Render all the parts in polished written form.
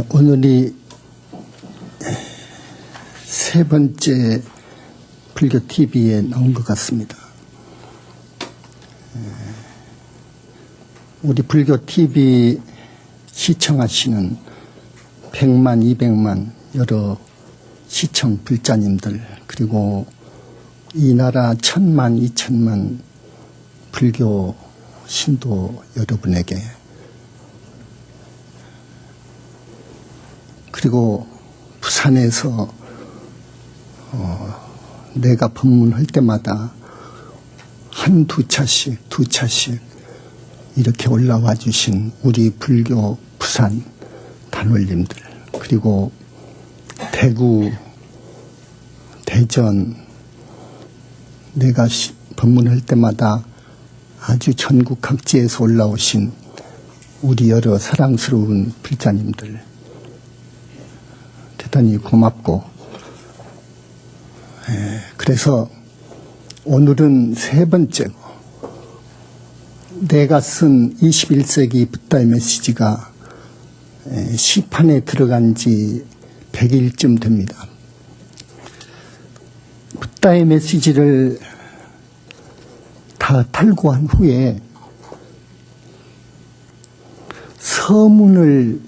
오늘이 세 번째 불교 TV에 나온 것 같습니다. 우리 불교 TV 시청하시는 100만, 200만 여러 시청 불자님들, 그리고 이 나라 1000만, 2000만 불교 신도 여러분에게, 그리고 부산에서 내가 법문할 때마다 한두 차씩 이렇게 올라와 주신 우리 불교 부산 단원님들, 그리고 대구, 대전, 내가 법문할 때마다 아주 전국 각지에서 올라오신 우리 여러 사랑스러운 불자님들, 대단히 고맙고, 그래서 오늘은 세 번째고, 내가 쓴 21세기 붓다의 메시지가 시판에 들어간 지 100일쯤 됩니다. 붓다의 메시지를 다 탈고한 후에 서문을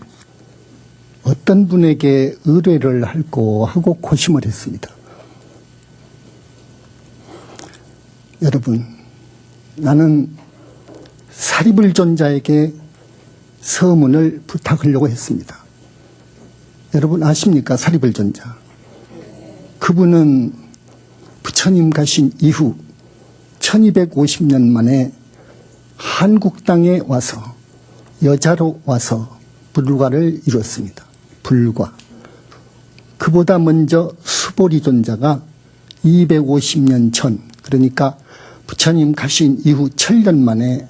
어떤 분에게 의뢰를 할고 하고 고심을 했습니다. 여러분, 나는 사리불존자에게 서문을 부탁하려고 했습니다. 여러분 아십니까? 사리불존자. 그분은 부처님 가신 이후 1250년 만에 한국 땅에 와서 여자로 와서 불과를 이루었습니다. 불과. 그보다 먼저 수보리존자가 250년 전, 그러니까 부처님 가신 이후 7년 만에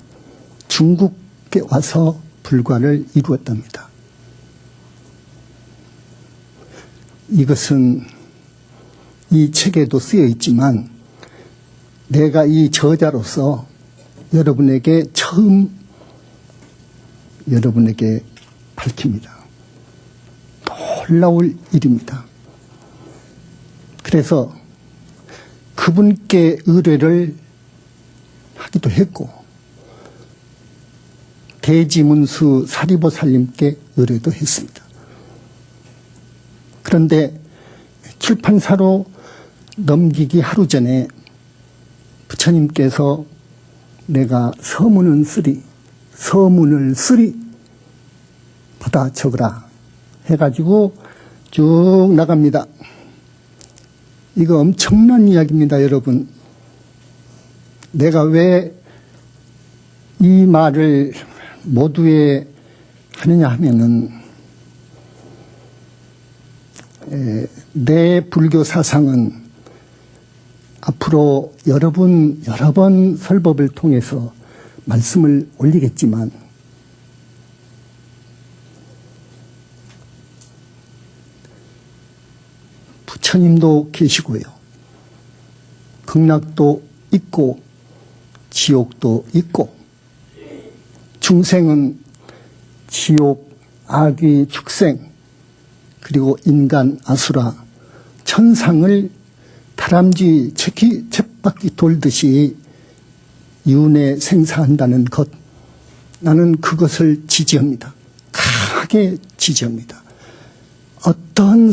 중국에 와서 불과를 이루었답니다. 이것은 이 책에도 쓰여 있지만 내가 이 저자로서 여러분에게 처음 여러분에게 밝힙니다. 놀라울 일입니다. 그래서 그분께 의뢰를 하기도 했고, 대지문수 사리보살님께 의뢰도 했습니다. 그런데 출판사로 넘기기 하루 전에 부처님께서 내가 서문을 쓰리 받아 적으라 해가지고 쭉 나갑니다. 이거 엄청난 이야기입니다, 여러분. 내가 왜 이 말을 모두에 하느냐 하면은, 내 불교 사상은 앞으로 여러 번 설법을 통해서 말씀을 올리겠지만, 부처님도 계시고요, 극락도 있고 지옥도 있고, 중생은 지옥, 악귀, 축생, 그리고 인간, 아수라, 천상을 다람쥐 쳇바퀴 돌듯이 윤회 생사한다는 것, 나는 그것을 지지합니다. 강하게 지지합니다. 어떠한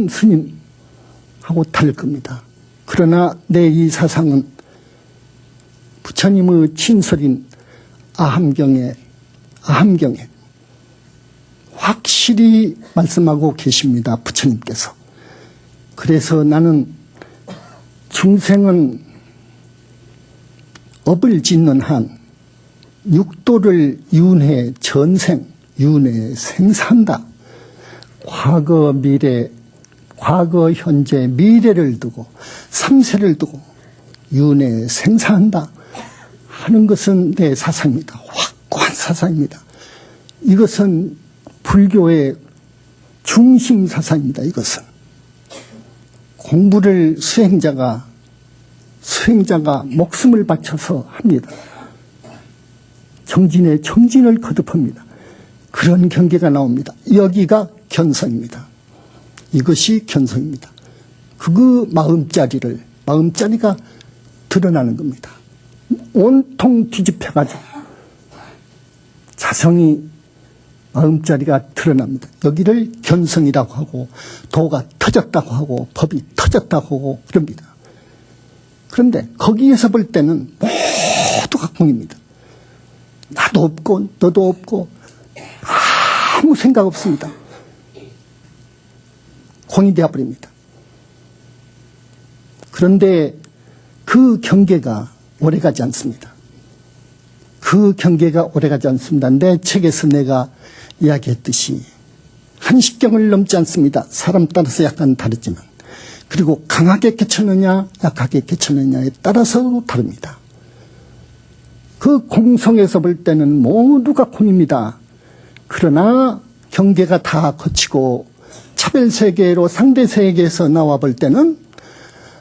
스님하고 다를 겁니다. 그러나 내 이 사상은 부처님의 친설인 아함경에 확실히 말씀하고 계십니다, 부처님께서. 그래서 나는 중생은 업을 짓는 한 육도를 윤회 전생, 윤회 생산다. 과거, 미래, 과거, 현재, 미래를 두고, 삼세를 두고 윤회 생산한다 하는 것은 내 사상입니다. 확고한 사상입니다. 이것은 불교의 중심 사상입니다. 이것은 공부를 수행자가 목숨을 바쳐서 합니다. 정진에 정진을 거듭합니다. 그런 경계가 나옵니다. 여기가 견성입니다. 이것이 견성입니다. 그 마음자리가 드러나는 겁니다. 온통 뒤집혀가지고 자성이 마음자리가 드러납니다. 여기를 견성이라고 하고 도가 터졌다고 하고 법이 터졌다고 하고 그럽니다. 그런데 거기에서 볼 때는 모두가 공입니다. 나도 없고 너도 없고 아무 생각 없습니다. 공이 되어버립니다. 그런데 그 경계가 오래가지 않습니다. 그 경계가 오래가지 않습니다. 내 책에서 내가 이야기했듯이 한식경을 넘지 않습니다. 사람 따라서 약간 다르지만. 그리고 강하게 개쳤느냐 약하게 개쳤느냐에 따라서 다릅니다. 그 공성에서 볼 때는 모두가 공입니다. 그러나 경계가 다 거치고 차별세계로 상대세계에서 나와 볼 때는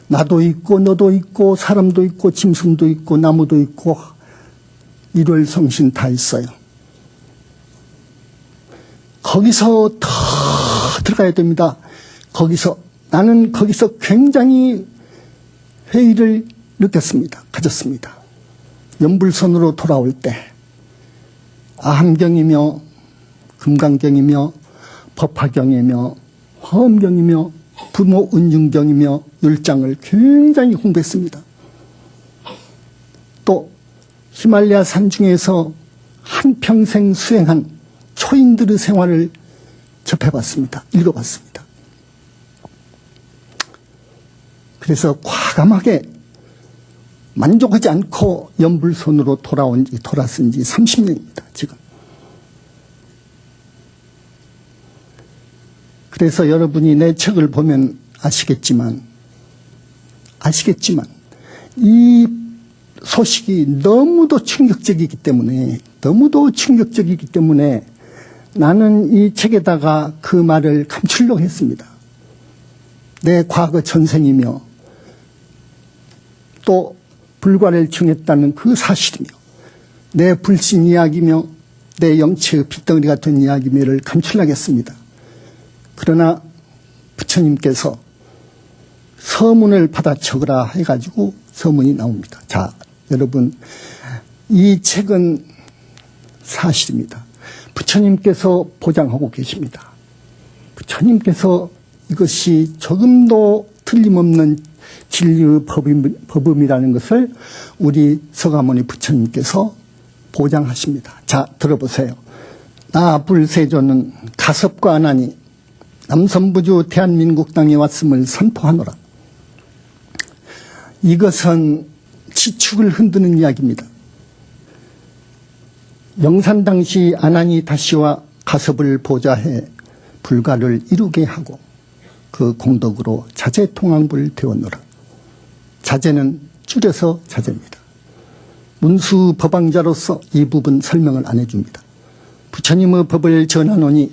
나도 있고 너도 있고 사람도 있고 짐승도 있고 나무도 있고 일월성신 다 있어요. 거기서 더 들어가야 됩니다. 나는 거기서 굉장히 회의를 가졌습니다. 연불선으로 돌아올 때 아함경이며 금강경이며 법화경이며 화엄경이며 부모은중경이며 율장을 굉장히 공부했습니다. 또 히말라야 산 중에서 한평생 수행한 초인들의 생활을 접해봤습니다. 읽어봤습니다. 그래서 과감하게 만족하지 않고 연불선으로 돌아선 지 30년입니다. 지금. 그래서 여러분이 내 책을 보면 아시겠지만 이 소식이 너무도 충격적이기 때문에 나는 이 책에다가 그 말을 감추려고 했습니다. 내 과거 전생이며 또 불과를 중했다는 그 사실이며 내 불신 이야기며 내 영체의 핏덩어리가 된 이야기를 감추려고 했습니다. 그러나 부처님께서 서문을 받아 적으라 해가지고 서문이 나옵니다. 자, 여러분, 이 책은 사실입니다. 부처님께서 보장하고 계십니다. 부처님께서 이것이 조금도 틀림없는 진리의 법음이라는 것을 우리 서가모니 부처님께서 보장하십니다. 자, 들어보세요. 나 불세조는 가섭과 안하니 남선부주 대한민국 땅에 왔음을 선포하노라. 이것은 지축을 흔드는 이야기입니다. 영산 당시 안하니 다시와 가섭을 보좌해 불가를 이루게 하고 그 공덕으로 자제통항부를 되었노라. 자제는 줄여서 자제입니다. 문수 법왕자로서 이 부분 설명을 안 해줍니다. 부처님의 법을 전하노니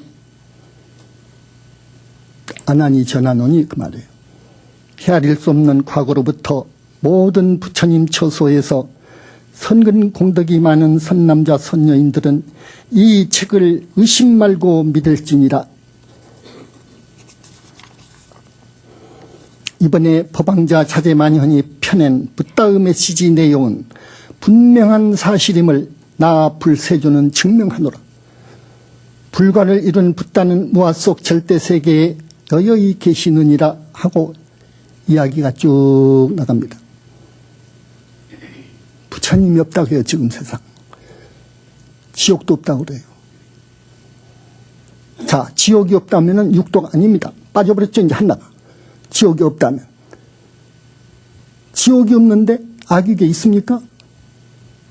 안하니 전하노니 그 말이에요. 헤아릴 수 없는 과거로부터 모든 부처님 처소에서 선근 공덕이 많은 선남자 선녀인들은 이 책을 의심 말고 믿을지니라. 이번에 법왕자 자제만현이 펴낸 붓다의 메시지 내용은 분명한 사실임을 나 불세조는 증명하노라. 불가를 이룬 붓다는 무아 속 절대세계에 여여히 계시느니라 하고 이야기가 쭉 나갑니다. 부처님이 없다고 해요. 지금 세상. 지옥도 없다고 그래요. 자, 지옥이 없다면 육도가 아닙니다. 빠져버렸죠, 이제 하나가. 지옥이 없다면. 지옥이 없는데 악육에 있습니까?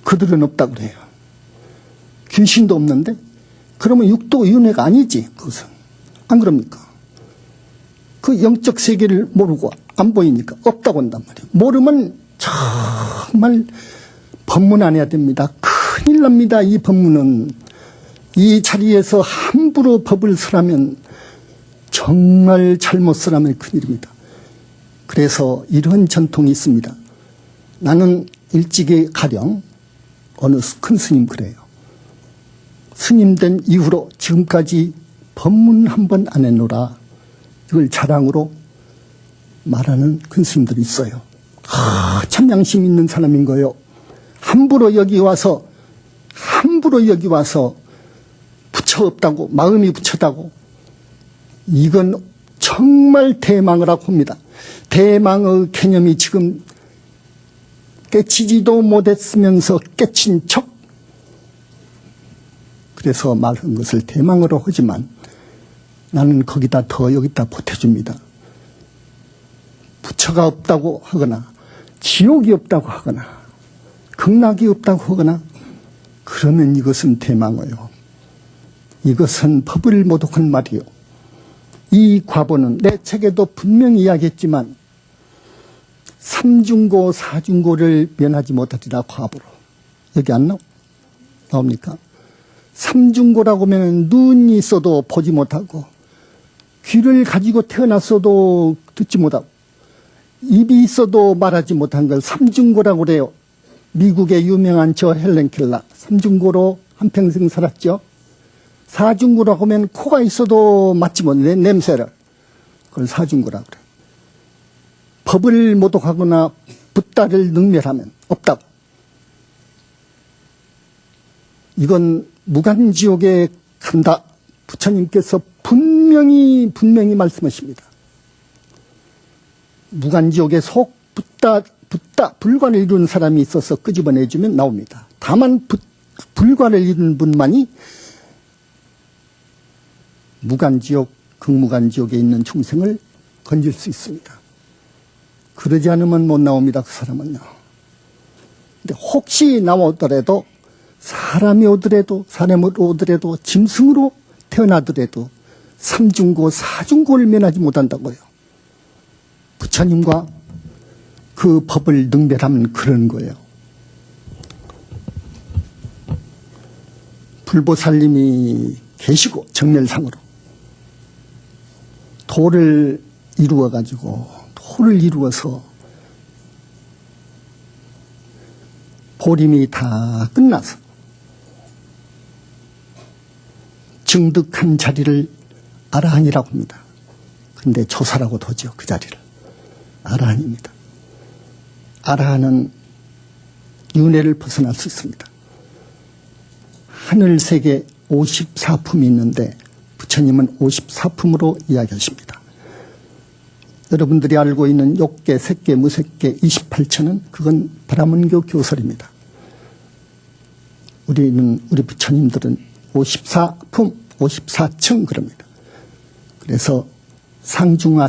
그들은 없다고 그래요. 귀신도 없는데? 그러면 육도 윤회가 아니지, 그것은. 안 그럽니까? 그 영적 세계를 모르고 안 보이니까 없다고 한단 말이에요. 모르면 정말 법문 안 해야 됩니다. 큰일 납니다. 이 법문은. 이 자리에서 함부로 법을 쓰라면 정말 잘못 쓰라면 큰일입니다. 그래서 이런 전통이 있습니다. 나는 일찍이 가령 어느 큰 스님 그래요. 스님 된 이후로 지금까지 법문 한 번 안 해놓으라. 이걸 자랑으로 말하는 큰 스님들이 있어요. 참 양심 있는 사람인 거요. 함부로 여기 와서 부처 없다고, 마음이 부처다고. 이건 정말 대망을 하고 봅니다. 대망의 개념이 지금 깨치지도 못했으면서 깨친 척. 그래서 말한 것을 대망으로 하지만 나는 거기다 더 여기다 보태줍니다. 부처가 없다고 하거나 지옥이 없다고 하거나 극락이 없다고 하거나 그러면 이것은 대망어요. 이것은 법을 모독한 말이요. 이 과보는 내 책에도 분명히 이야기했지만 삼중고 사중고를 면하지 못하리라. 과보로. 여기 안 나옵니까? 삼중고라고 하면 눈이 있어도 보지 못하고 귀를 가지고 태어났어도 듣지 못하고 입이 있어도 말하지 못한 걸 삼중고라고 그래요. 미국의 유명한 저 헬렌 켈러 삼중고로 한평생 살았죠. 사중고라고 하면 코가 있어도 맡지 못해 냄새를. 그걸 사중고라고 그래요. 법을 모독하거나 붓다를 능멸하면 없다고. 이건 무간지옥에 간다. 부처님께서 분명히 말씀하십니다. 무간지옥에 속 붓다 불관을 이루는 사람이 있어서 끄집어내주면 나옵니다. 다만 불관을 이루는 분만이 무간지옥, 극무간지옥에 있는 중생을 건질 수 있습니다. 그러지 않으면 못 나옵니다. 그 사람은요. 근데 혹시 나오더라도 사람이 오더라도 짐승으로 태어나더라도 삼중고 사중고를 면하지 못한다고요. 부처님과 그 법을 능별하면 그런 거예요. 불보살님이 계시고 정멸상으로 도를 이루어서 보림이 다 끝나서 증득한 자리를 아라한이라고 합니다. 근데 조사라고도 하죠. 그 자리를. 아라한입니다. 아라한은 윤회를 벗어날 수 있습니다. 하늘세계 54품이 있는데 부처님은 54품으로 이야기하십니다. 여러분들이 알고 있는 욕계, 색계, 무색계 28천은 그건 브라ಹ୍먼교 교설입니다. 우리 부처님들은 54품, 54층 그럽니다. 그래서 상중하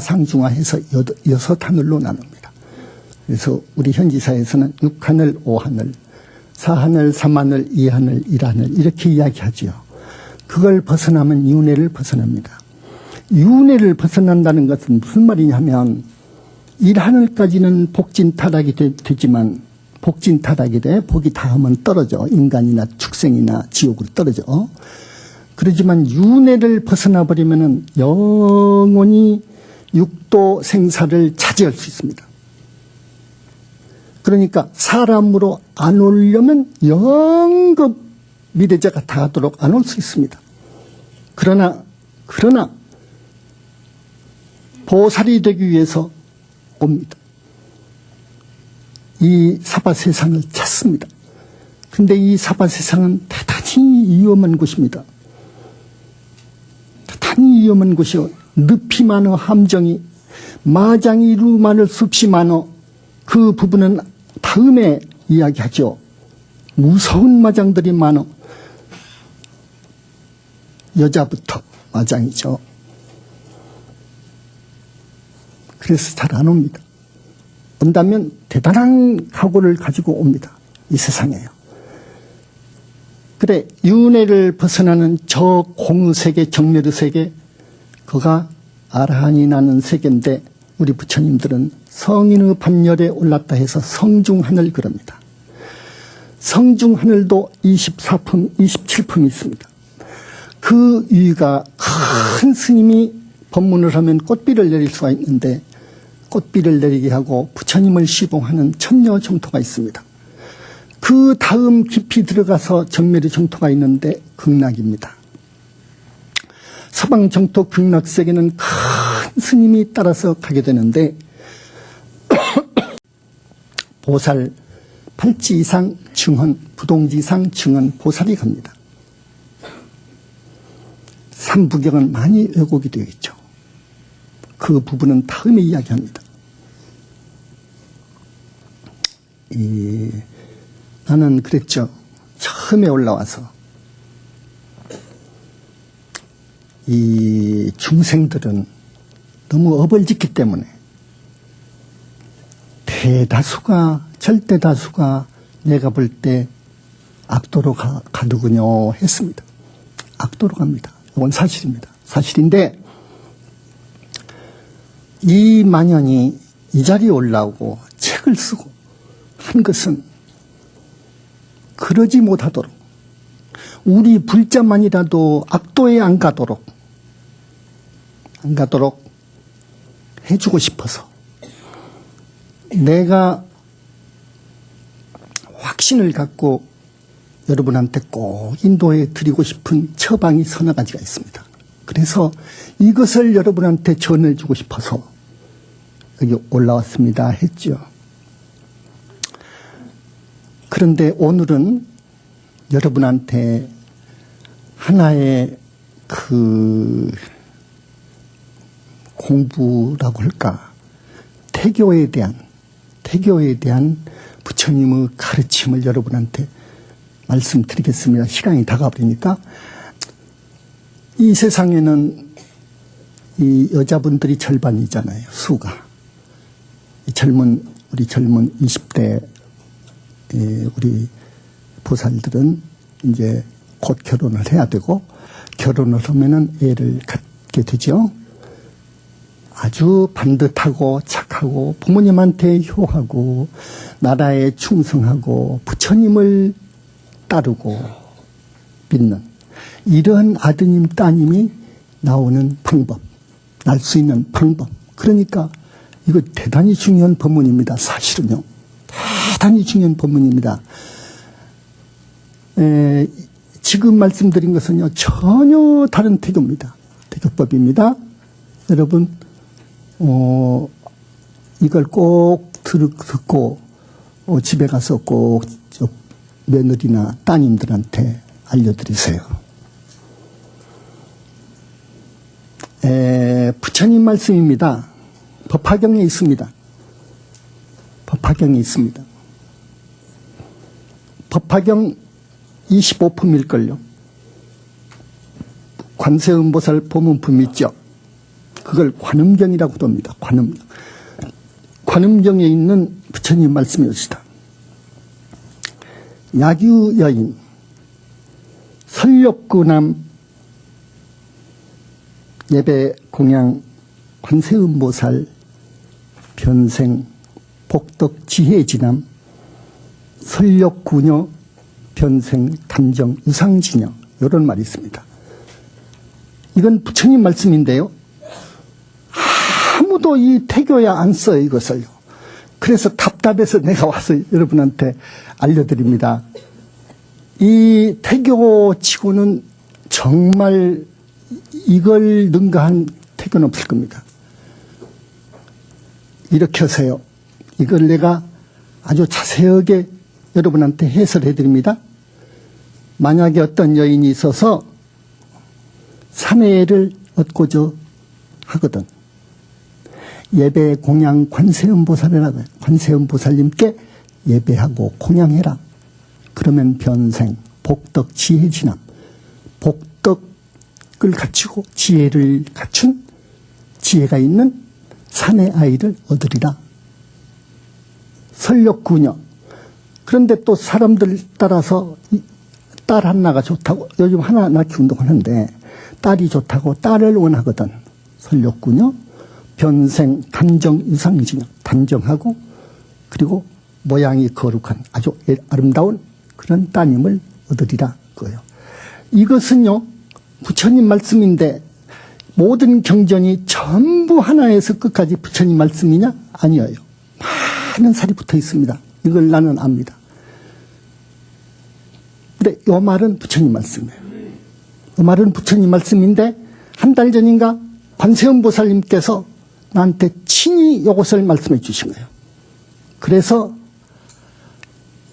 해서 6하늘로 나눕니다. 그래서 우리 현지사에서는 6하늘, 5하늘, 4하늘, 3하늘, 2하늘, 1하늘 이렇게 이야기하죠. 그걸 벗어나면 윤회를 벗어납니다. 윤회를 벗어난다는 것은 무슨 말이냐 하면 1하늘까지는 복진타락이 되지만 복진타락이 돼 복이 닿으면 떨어져. 인간이나 축생이나 지옥으로 떨어져. 그러지만 윤회를 벗어나버리면 영원히 육도 생사를 차지할 수 있습니다. 그러니까 사람으로 안 오려면 영급 미래자가 닿도록 안 올 수 있습니다. 그러나 보살이 되기 위해서 옵니다. 이 사바세상을 찾습니다. 근데 이 사바세상은 대단히 위험한 곳입니다. 대단히 위험한 곳이요. 늪이 많어 함정이 마장이 루마를 숲이 많어. 그 부분은 다음에 이야기하죠. 무서운 마장들이 많어. 여자부터 마장이죠. 그래서 잘 안 옵니다. 온다면 대단한 각오를 가지고 옵니다. 이 세상에요. 그래 윤회를 벗어나는 저 공세계 정멸의 세계 그가 아라한이 나는 세계인데 우리 부처님들은 성인의 반열에 올랐다 해서 성중하늘 그럽니다. 성중하늘도 24품, 27품이 있습니다. 그 위가 큰 스님이 법문을 하면 꽃비를 내릴 수가 있는데 꽃비를 내리게 하고 부처님을 시봉하는 천녀 정토가 있습니다. 그 다음 깊이 들어가서 정멸의 정토가 있는데 극락입니다. 서방 정토 극락세계는 큰 스님이 따라서 가게 되는데 보살, 팔지이상 증헌, 부동지상 증헌 보살이 갑니다. 삼부경은 많이 왜곡이 되어 있죠. 그 부분은 다음에 이야기합니다. 나는 그랬죠. 처음에 올라와서 이 중생들은 너무 업을 짓기 때문에 대다수가, 절대 다수가 내가 볼 때 악도로 가더군요 했습니다. 악도로 갑니다. 이건 사실입니다. 사실인데 이 만연이 이 자리에 올라오고 책을 쓰고 한 것은 그러지 못하도록 우리 불자만이라도 악도에 안 가도록 해주고 싶어서 내가 확신을 갖고 여러분한테 꼭 인도해 드리고 싶은 처방이 서너 가지가 있습니다. 그래서 이것을 여러분한테 전해주고 싶어서 여기 올라왔습니다 했죠. 그런데 오늘은 여러분한테 하나의 그 공부라고 할까, 태교에 대한 부처님의 가르침을 여러분한테 말씀드리겠습니다. 시간이 다가버리니까. 이 세상에는 이 여자분들이 절반이잖아요. 수가. 우리 젊은 20대 우리 보살들은 이제 곧 결혼을 해야 되고, 결혼을 하면은 애를 갖게 되죠. 아주 반듯하고 착하고 부모님한테 효하고 나라에 충성하고 부처님을 따르고 믿는 이런 아드님 따님이 나오는 방법, 날 수 있는 방법. 그러니까 이거 대단히 중요한 법문입니다. 사실은요. 대단히 중요한 법문입니다. 지금 말씀드린 것은요, 전혀 다른 태교입니다. 태교법입니다. 여러분, 이걸 꼭 듣고, 집에 가서 꼭 며느리나 따님들한테 알려드리세요. 부처님 말씀입니다. 법화경에 있습니다. 법화경에 있습니다. 법화경 25품일걸요. 관세음보살 보문품 있죠. 그걸 관음경이라고도 합니다. 관음경에 있는 부처님 말씀이었습니다. 야규 여인, 설욕구남 예배 공양 관세음보살 변생 복덕 지혜지남 설욕구녀 변생 단정 유상지녀, 이런 말이 있습니다. 이건 부처님 말씀인데요. 아무도 이 태교에 안 써요, 이것을요. 그래서 답답해서 내가 와서 여러분한테 알려드립니다. 이 태교 치고는 정말 이걸 능가한 태교는 없을 겁니다. 이렇게 하세요. 이걸 내가 아주 자세하게 여러분한테 해설해 드립니다. 만약에 어떤 여인이 있어서 사내를 얻고자 하거든. 예배 공양 관세음보살이라고 해요. 관세음보살님께 예배하고 공양해라. 그러면 변생, 복덕, 지혜지남. 복덕을 갖추고 지혜를 갖춘, 지혜가 있는 사내 아이를 얻으리라. 설욕구녀. 그런데 또 사람들 따라서 딸 하나가 좋다고, 요즘 하나 낳기 운동하는데 딸이 좋다고 딸을 원하거든. 설욕구녀, 변생, 단정, 유상지녀. 단정하고 그리고 모양이 거룩한 아주 아름다운 그런 따님을 얻으리라 그거예요. 이것은요, 부처님 말씀인데 모든 경전이 전부 하나에서 끝까지 부처님 말씀이냐? 아니에요. 많은 살이 붙어 있습니다. 이걸 나는 압니다. 근데 이 말은 부처님 말씀이에요. 이 말은 부처님 말씀인데 한 달 전인가 관세음 보살님께서 나한테 친히 이것을 말씀해 주신 거예요. 그래서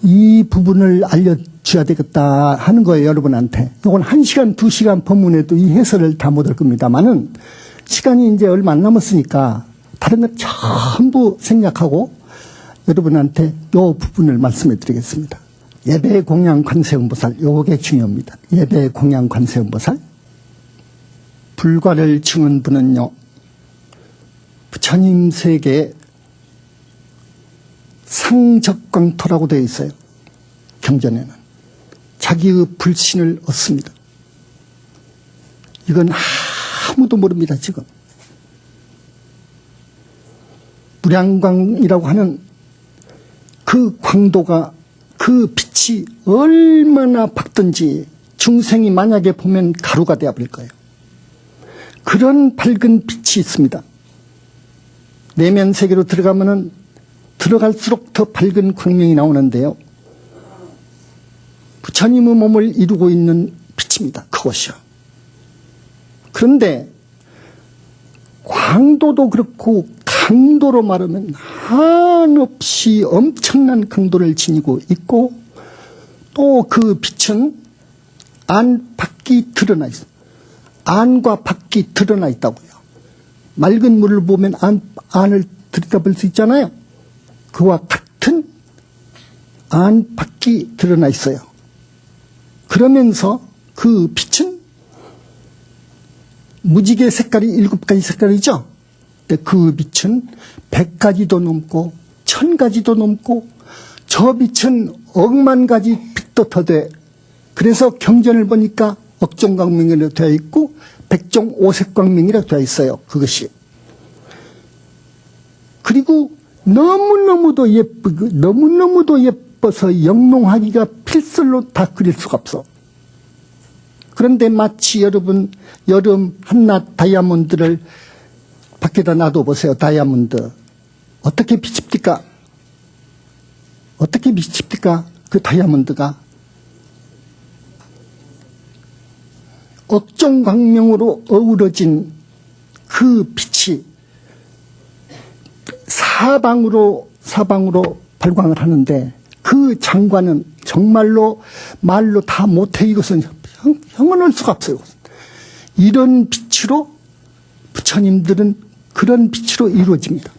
이 부분을 알려줘야 되겠다 하는 거예요, 여러분한테. 이건 1시간, 2시간 법문에도 이 해설을 다 못할 겁니다만은 시간이 이제 얼마 안 남았으니까 다른 건 전부 생략하고 여러분한테 이 부분을 말씀해 드리겠습니다. 예배 공양 관세음보살, 요게 중요합니다. 예배 공양 관세음보살. 불과를 증언 분은요, 부처님 세계에 상적광토라고 되어 있어요. 경전에는. 자기의 불신을 얻습니다. 이건 아무도 모릅니다, 지금. 무량광이라고 하는 그 광도가, 그 빛이 얼마나 밝든지 중생이 만약에 보면 가루가 되어버릴 거예요. 그런 밝은 빛이 있습니다. 내면 세계로 들어가면은 들어갈수록 더 밝은 광명이 나오는데요. 부처님의 몸을 이루고 있는 빛입니다. 그것이요. 그런데 광도도 그렇고 강도로 말하면 한없이 엄청난 강도를 지니고 있고 또 그 빛은 안, 밖이 드러나 있어요. 안과 밖이 드러나 있다고요. 맑은 물을 보면 안을 들여다볼 수 있잖아요. 그와 같은 안, 밖이 드러나 있어요. 그러면서 그 빛은 무지개 색깔이 7가지 색깔이죠. 근데 그 빛은 100가지도 넘고 1000가지도 넘고 저 빛은 억만 가지 빛도 더 돼. 그래서 경전을 보니까 억종광명이라고 되어 있고 백종 오색광명이라고 되어 있어요. 그것이. 그리고 너무너무도 예뻐서 영롱하기가 필설로 다 그릴 수가 없어. 그런데 마치 여러분 여름 한낮 다이아몬드를 밖에다 놔둬보세요. 다이아몬드. 어떻게 비칩니까? 어떻게 비칩니까? 그 다이아몬드가. 억종광명으로 어우러진 그 빛이 사방으로 발광을 하는데 그 장관은 정말로 말로 다 못해. 이것은 형언할 수가 없어요. 이런 빛으로 부처님들은 그런 빛으로 이루어집니다.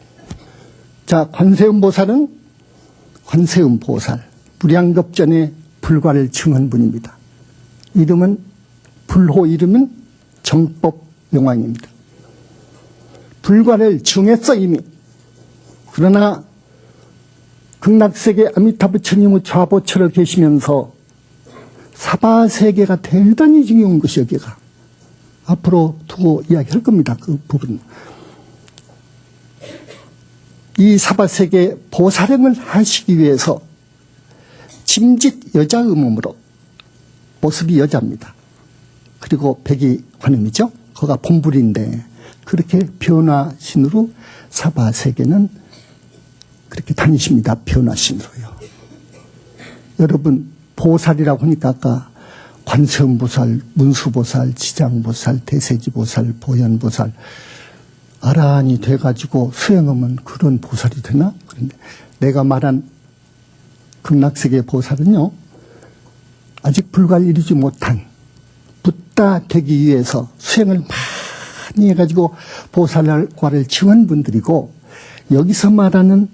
자, 관세음보살은 관세음보살, 무량겁전의 불과를 증한 분입니다. 이름은 불호 이름은 정법용왕입니다. 불과를 증했어 이미. 그러나 극락세계 아미타 부처님의 좌보처럼 계시면서 사바세계가 대단히 중요한 것이 여기가. 앞으로 두고 이야기할 겁니다. 그 부분. 이 사바세계 보살행을 하시기 위해서 짐짓 여자의 몸으로, 모습이 여자입니다. 그리고 백이 관음이죠. 거가 본불인데 그렇게 변화신으로 사바세계는 그렇게 다니십니다. 변화신으로요. 여러분 보살이라고 하니까 아까 관세음보살, 문수보살, 지장보살, 대세지보살, 보현보살 아란이 돼가지고 수행하면 그런 보살이 되나? 그런데 내가 말한 극락세계 보살은요, 아직 불가를 이루지 못한 붓다 되기 위해서 수행을 많이 해가지고 보살과를 증한 분들이고, 여기서 말하는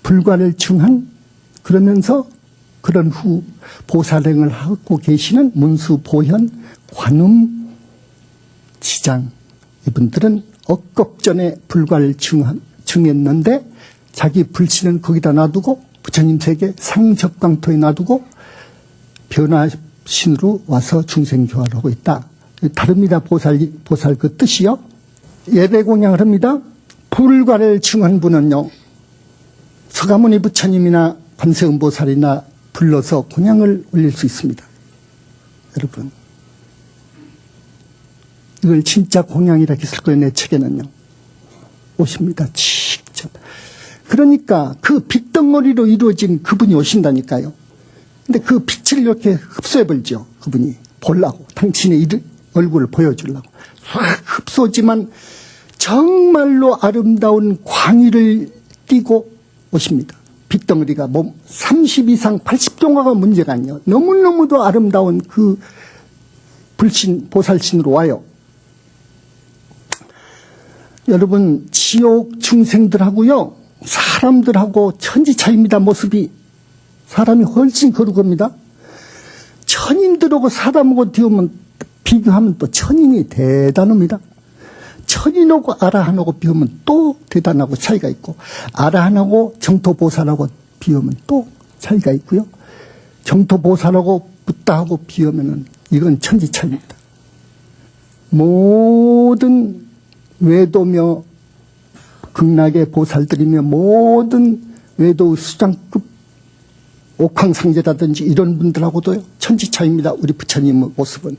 불과를 증한, 그러면서 그런 후 보살행을 하고 계시는 문수, 보현, 관음, 지장, 이분들은 억겁전에 불과를 증했는데 자기 불신은 거기다 놔두고 부처님 세계 상적광토에 놔두고 변화신으로 와서 중생교화를 하고 있다. 다릅니다. 보살 그 뜻이요. 예배 공양을 합니다. 불과를 증한 분은요, 서가모니 부처님이나 관세음보살이나 불러서 공양을 올릴 수 있습니다. 여러분, 이걸 진짜 공양이라고 했을 거예요. 내 책에는요. 오십니다. 직접. 그러니까 그 빛덩어리로 이루어진 그분이 오신다니까요. 근데 그 빛을 이렇게 흡수해버리죠. 그분이 보려고, 당신의 얼굴을 보여주려고. 싹 흡수하지만 정말로 아름다운 광의를 띠고 오십니다. 빛덩어리가 몸 30 이상 80종화가 문제가 아니에요. 너무너무도 아름다운 그 불신, 보살신으로 와요. 여러분, 지옥 중생들하고요, 사람들하고 천지 차이입니다. 모습이. 사람이 훨씬 거룩합니다. 천인들하고 사람하고 비교하면 또 천인이 대단합니다. 천인하고 아라한하고 비교하면 또 대단하고 차이가 있고, 아라한하고 정토보살하고 비교하면 또 차이가 있고요. 정토보살하고 붓다하고 비교하면 이건 천지 차이입니다. 모든 외도며 극락의 보살들이며 모든 외도 수장급 옥황상제라든지 이런 분들하고도요, 천지 차이입니다. 우리 부처님의 모습은.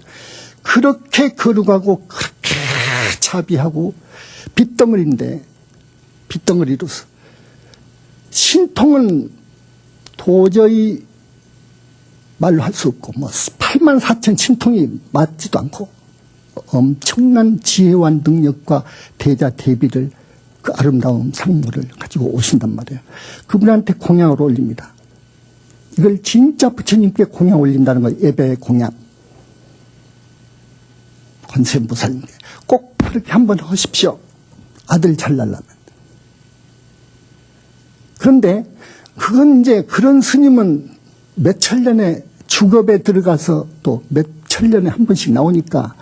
그렇게 거룩하고 그렇게 자비하고 빛덩어리인데, 빛덩어리로서 신통은 도저히 말로 할 수 없고, 84,000 신통이 맞지도 않고, 엄청난 지혜와 능력과 대자 대비를, 그 아름다운 상물을 가지고 오신단 말이에요. 그분한테 공양을 올립니다. 이걸 진짜 부처님께 공양 올린다는 거예요. 예배 공양. 관세음보살님께 꼭 그렇게 한번 하십시오. 아들 잘 날라면. 그런데 그건 이제 그런 스님은 몇 천년에 죽업에 들어가서 또 몇 천년에 한 번씩 나오니까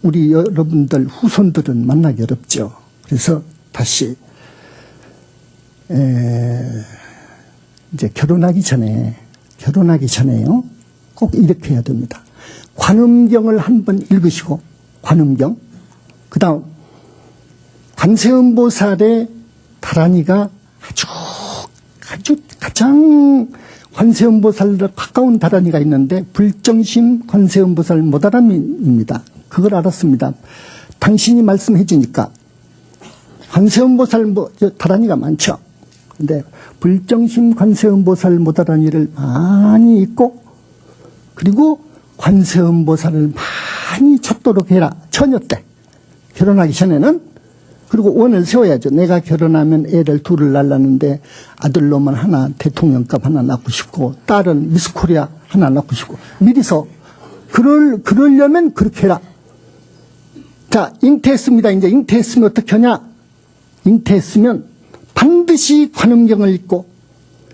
우리 여러분들 후손들은 만나기 어렵죠. 그래서 다시 이제 결혼하기 전에요. 꼭 이렇게 해야 됩니다. 관음경을 한번 읽으시고, 관음경. 그 다음, 관세음보살의 다란이가 아주 가장 관세음보살과 가까운 다란이가 있는데, 불정심 관세음보살 모다람입니다. 그걸 알았습니다. 당신이 말씀해 주니까. 관세음보살 다란이가 많죠. 근데 불정심 관세음보살 모다란이를 많이 읽고, 그리고 관세음보살을 많이 찾도록 해라. 처녀 때. 결혼하기 전에는. 그리고 원을 세워야죠. 내가 결혼하면 애를 둘을 낳았는데 아들로만 하나 대통령감 하나 낳고 싶고, 딸은 미스코리아 하나 낳고 싶고, 미리서 그러려면 그렇게 해라. 자, 잉태했습니다. 이제 잉태했으면 어떻게 하냐? 잉태했으면 반드시 관음경을 읽고,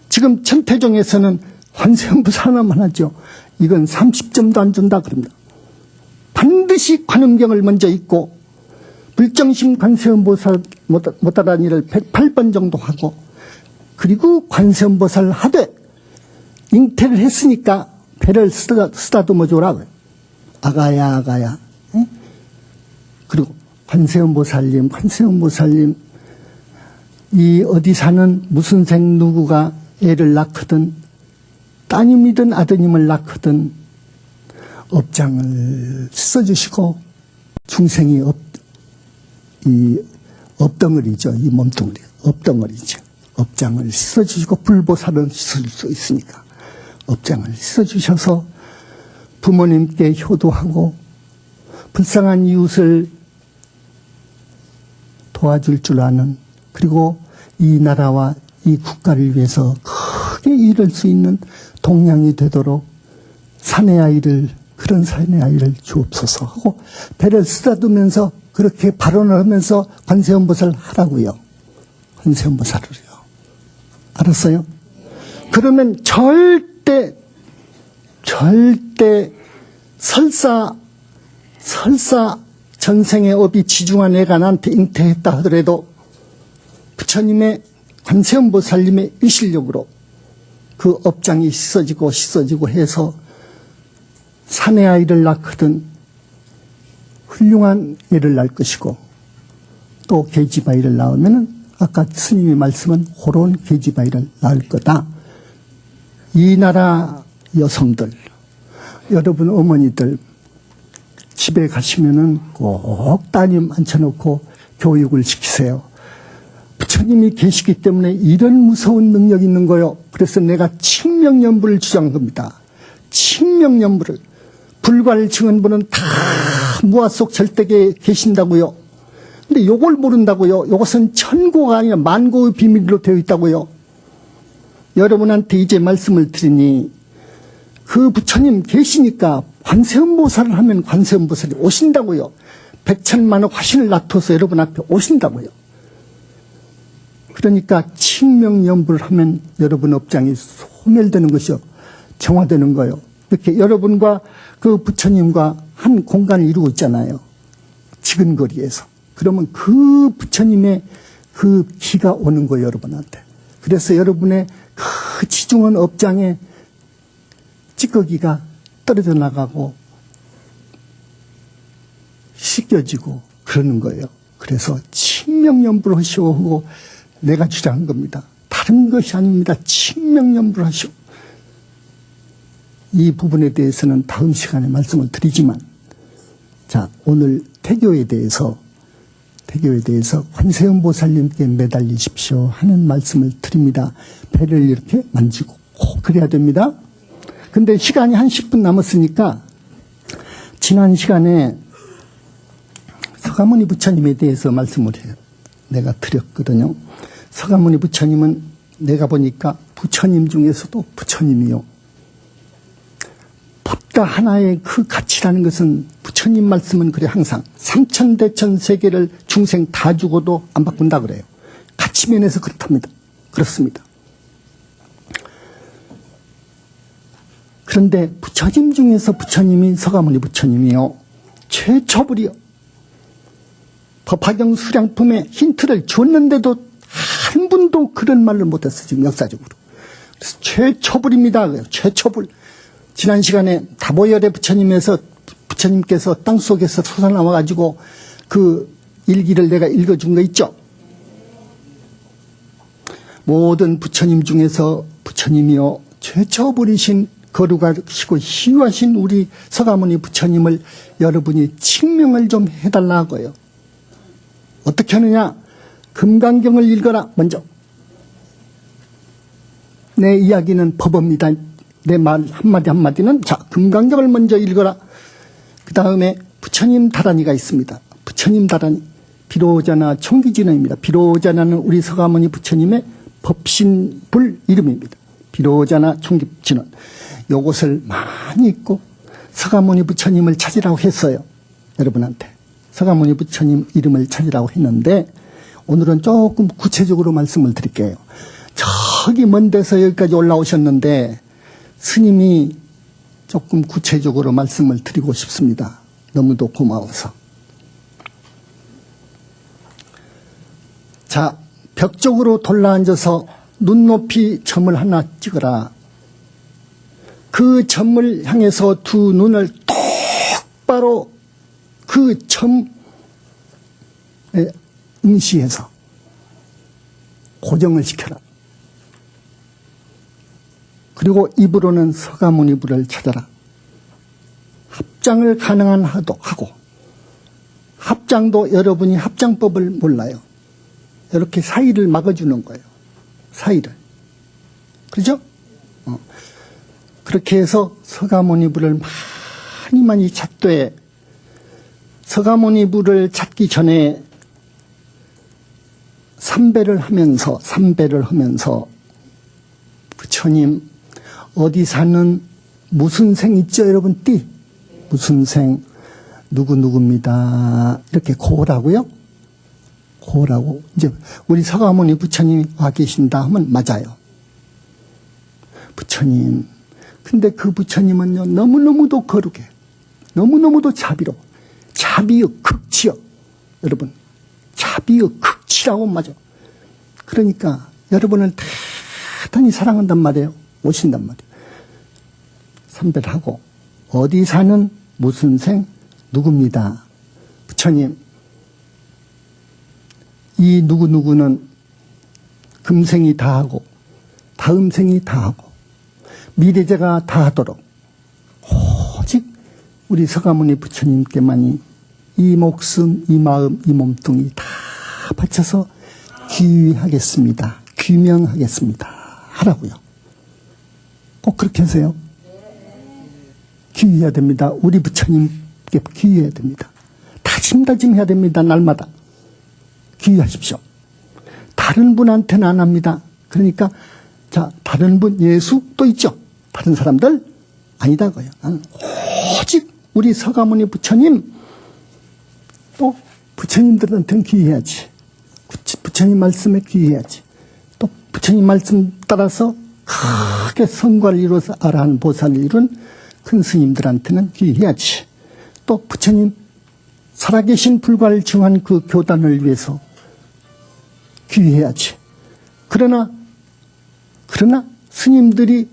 지금 천태종에서는 관세음보살 하나만 하죠. 이건 30점도 안 준다 그럽니다. 반드시 관음경을 먼저 읽고, 불정심 관세음보살 모다란이를 108번 정도 하고, 그리고 관세음보살 하되, 잉태를 했으니까 배를 쓰다듬어 줘라. 아가야. 응? 그리고 관세음보살님, 이 어디 사는 무슨 생 누구가 애를 낳거든, 따님이든 아드님을 낳거든 업장을 써주시고, 중생이 이 업덩어리죠. 이 몸뚱어리 업덩어리죠. 업장을 써주시고, 불보살은 쓸 수 있으니까 업장을 써주셔서 부모님께 효도하고 불쌍한 이웃을 도와줄 줄 아는, 그리고 이 나라와 이 국가를 위해서 크게 이룰 수 있는 동양이 되도록 그런 사내의 아이를 주옵소서 하고 배를 쓰다두면서 그렇게 발언을 하면서 관세음보살 하라고요. 관세음보살을요. 알았어요? 그러면 절대 설사 전생의 업이 지중한 애가 나한테 잉태했다 하더라도 부처님의 관세음보살님의 의실력으로 그 업장이 씻어지고 해서 사내 아이를 낳거든 훌륭한 애를 낳을 것이고, 또 계집아이를 낳으면은 아까 스님이 말씀은 호론 계집아이를 낳을 거다. 이 나라 여성들, 여러분 어머니들 집에 가시면은 꼭 따님 앉혀놓고 교육을 시키세요. 부처님이 계시기 때문에 이런 무서운 능력이 있는 거요. 그래서 내가 칭명연부를 주장한 겁니다. 칭명연부를. 불과를 증언 분은 다 무아 속 절대계에 계신다고요. 근데 요걸 모른다고요. 요것은 천고가 아니라 만고의 비밀로 되어 있다고요. 여러분한테 이제 말씀을 드리니 그 부처님 계시니까 관세음보살을 하면 관세음보살이 오신다고요. 백천만억 화신을 놔둬서 여러분 앞에 오신다고요. 그러니까 칭명연부를 하면 여러분 업장이 소멸되는 것이요. 정화되는 거요. 이렇게 여러분과 그 부처님과 한 공간을 이루고 있잖아요. 지근거리에서. 그러면 그 부처님의 그 기가 오는 거예요, 여러분한테. 그래서 여러분의 그 지중한 업장에 찌꺼기가 떨어져 나가고 씻겨지고 그러는 거예요. 그래서 칭명연부를 하시오 하고 내가 주장한 겁니다. 다른 것이 아닙니다. 칭명연부를 하시오. 이 부분에 대해서는 다음 시간에 말씀을 드리지만, 자, 오늘 태교에 대해서 관세음보살님께 매달리십시오 하는 말씀을 드립니다. 배를 이렇게 만지고 꼭 그래야 됩니다. 근데 시간이 한 10분 남았으니까 지난 시간에 서가모니 부처님에 대해서 말씀을 해요. 내가 드렸거든요. 서가모니 부처님은 내가 보니까 부처님 중에서도 부처님이요. 법가 하나의 그 가치라는 것은 부처님 말씀은 그래 항상 삼천대천 세계를 중생 다 죽어도 안 바꾼다 그래요. 가치 면에서 그렇답니다. 그렇습니다. 그런데 부처님 중에서 부처님이 서가모니 부처님이요. 최초불이요. 법화경 수량품에 힌트를 줬는데도 한 분도 그런 말을 못했어요. 지금 역사적으로. 그래서 최초불입니다. 최초불. 지난 시간에 다보열의 부처님께서 땅속에서 솟아나와가지고 그 일기를 내가 읽어준 거 있죠. 모든 부처님 중에서 부처님이요. 최초불이신 거룩하시고 희유하신 우리 서가모니 부처님을 여러분이 칭명을 좀 해달라고요. 어떻게 하느냐? 금강경을 읽어라. 먼저 내 이야기는 법입니다. 내 말 한마디 한마디는 자 금강경을 먼저 읽어라. 그 다음에 부처님 다라니가 있습니다. 부처님 다라니 비로자나 총기진언입니다. 비로자나는 우리 서가모니 부처님의 법신불 이름입니다. 비로자나 총기진언. 요것을 많이 읽고 서가모니 부처님을 찾으라고 했어요. 여러분한테 서가모니 부처님 이름을 찾으라고 했는데 오늘은 조금 구체적으로 말씀을 드릴게요. 저기 먼 데서 여기까지 올라오셨는데 스님이 조금 구체적으로 말씀을 드리고 싶습니다. 너무도 고마워서. 자, 벽 쪽으로 돌아앉아서 눈높이 점을 하나 찍어라. 그 점을 향해서 두 눈을 똑바로 그 점에 응시해서 고정을 시켜라. 그리고 입으로는 서가모니 불을 찾아라. 합장을 가능한 하도 하고 합장도 여러분이 합장법을 몰라요. 이렇게 사이를 막아주는 거예요. 사이를. 그렇죠? 그렇게 해서 서가모니 불을 많이 찾되 서가모니 불을 찾기 전에 삼배를 하면서 부처님 어디 사는 무슨 생 있죠 여러분? 띠 무슨 생 누구입니다. 이렇게 고라고요. 고라고 이제 우리 서가모니 부처님이 와 계신다 하면 맞아요. 부처님. 근데 그 부처님은요 너무너무도 거룩해. 너무너무도 자비로. 자비의 극치요. 여러분 자비의 극치라고 맞아. 그러니까 여러분을 대단히 사랑한단 말이에요. 오신단 말이에요. 삼배를 하고 어디 사는 무슨 생 누구입니다. 부처님 이 누구는 금생이 다 하고 다음 생이 다 하고 미래제가 다 하도록 오직 우리 서가모니 부처님께만이 이 목숨 이 마음 이 몸뚱이 다 바쳐서 귀하겠습니다. 귀명하겠습니다. 하라고요. 꼭 그렇게 하세요. 귀해야 됩니다. 우리 부처님께 귀해야 됩니다. 다짐다짐해야 됩니다. 날마다. 귀하십시오. 다른 분한테는 안 합니다. 그러니까 자, 다른 분 예수 또 있죠. 다른 사람들 아니다고요. 나는 오직 우리 서가모니 부처님, 또 부처님들한테는 귀해야지. 부처님 말씀에 귀해야지. 또 부처님 말씀 따라서 크게 성과를 이루어서 아라한 보살을 이룬 큰 스님들한테는 귀해야지. 또 부처님 살아계신 불과를 증한 그 교단을 위해서 귀해야지. 그러나 스님들이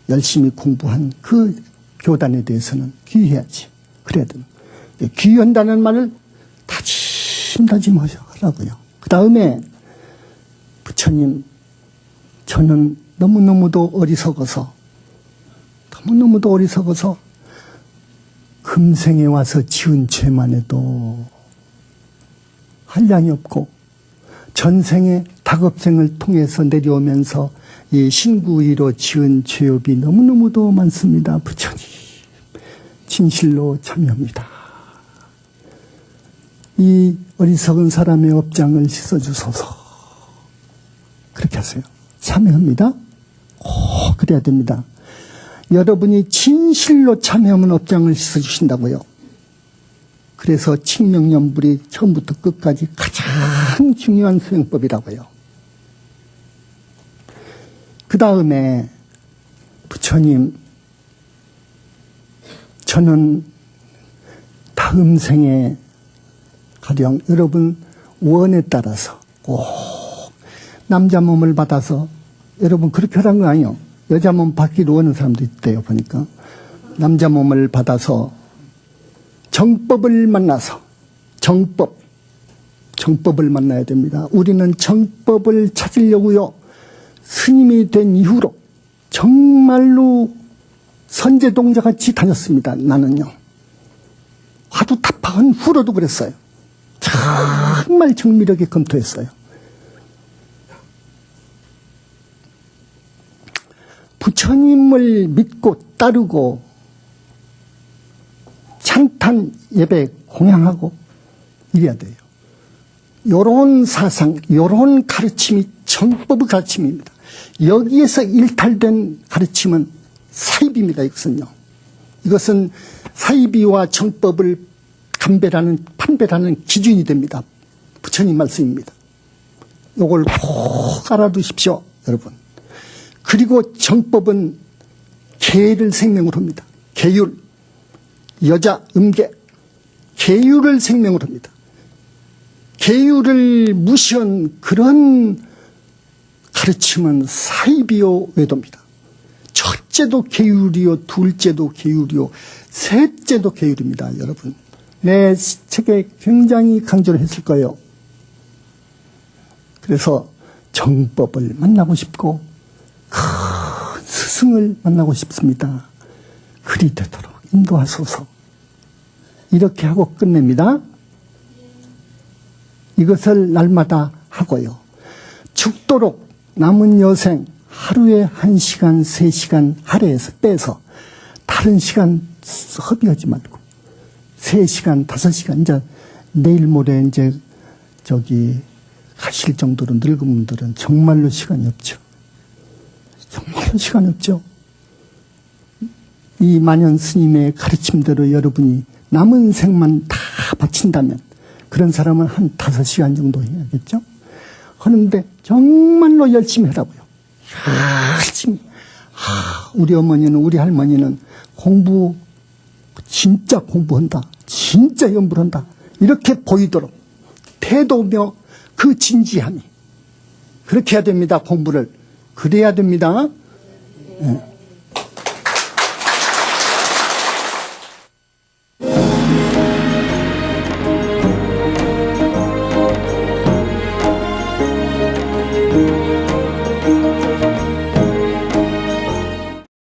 열심히 공부한 그 교단에 대해서는 귀해야지. 그래야 됩니다. 귀한다는 말을 다짐하라고요. 그 다음에 부처님, 저는 너무너무도 어리석어서 금생에 와서 지은 죄만 해도 한량이 없고 전생에 닭업생을 통해서 내려오면서 이 신구이로 지은 죄업이 너무너무도 많습니다. 부처님, 진실로 참여합니다. 이 어리석은 사람의 업장을 씻어주소서. 그렇게 하세요. 참여합니다. 꼭 그래야 됩니다. 여러분이 진실로 참여하면 업장을 씻어주신다고요. 그래서 칙명연불이 처음부터 끝까지 가장 중요한 수행법이라고요. 그 다음에 부처님, 저는 다음 생에 가령 여러분 원에 따라서 꼭 남자 몸을 받아서, 여러분 그렇게 하라는 거 아니에요. 여자 몸 받기로 원하는 사람도 있대요. 보니까 남자 몸을 받아서 정법을 만나서, 정법을 만나야 됩니다. 우리는 정법을 찾으려고요, 스님이 된 이후로 정말로 선제동자같이 다녔습니다. 나는요, 화두 타파한 후로도 그랬어요. 정말 정밀하게 검토했어요. 부처님을 믿고 따르고 찬탄 예배 공양하고 이래야 돼요. 요런 사상, 요런 가르침이 정법의 가르침입니다. 여기에서 일탈된 가르침은 사이비입니다. 이것은 사이비와 정법을 판별하는 기준이 됩니다. 부처님 말씀입니다. 요걸 꼭 알아두십시오, 여러분. 그리고 정법은 계를 생명으로 합니다. 계율, 여자, 음계, 계율을 생명으로 합니다. 계율을 무시한 그런 가르침은 사이비요 외도입니다. 첫째도 계율이요, 둘째도 계율이요, 셋째도 계율입니다. 여러분, 내 책에 굉장히 강조를 했을 거예요. 그래서 정법을 만나고 싶고 큰 스승을 만나고 싶습니다. 그리 되도록 인도하소서. 이렇게 하고 끝냅니다. 이것을 날마다 하고요. 죽도록 남은 여생 하루에 1시간, 3시간 할애해서 빼서 다른 시간 허비하지 말고 3시간, 5시간, 이제 내일 모레 이제 가실 정도로 늙은 분들은 정말로 시간이 없죠. 정말로 시간이 없죠. 이 만연 스님의 가르침대로 여러분이 남은 생만 다 바친다면 그런 사람은 한 5시간 정도 해야겠죠. 하는데 정말로 열심히 하라고요. 열심히. 우리 어머니는, 우리 할머니는 진짜 공부한다, 진짜 연구를 한다, 이렇게 보이도록 태도며 그 진지함이, 그렇게 해야 됩니다. 공부를 그래야 됩니다. 예.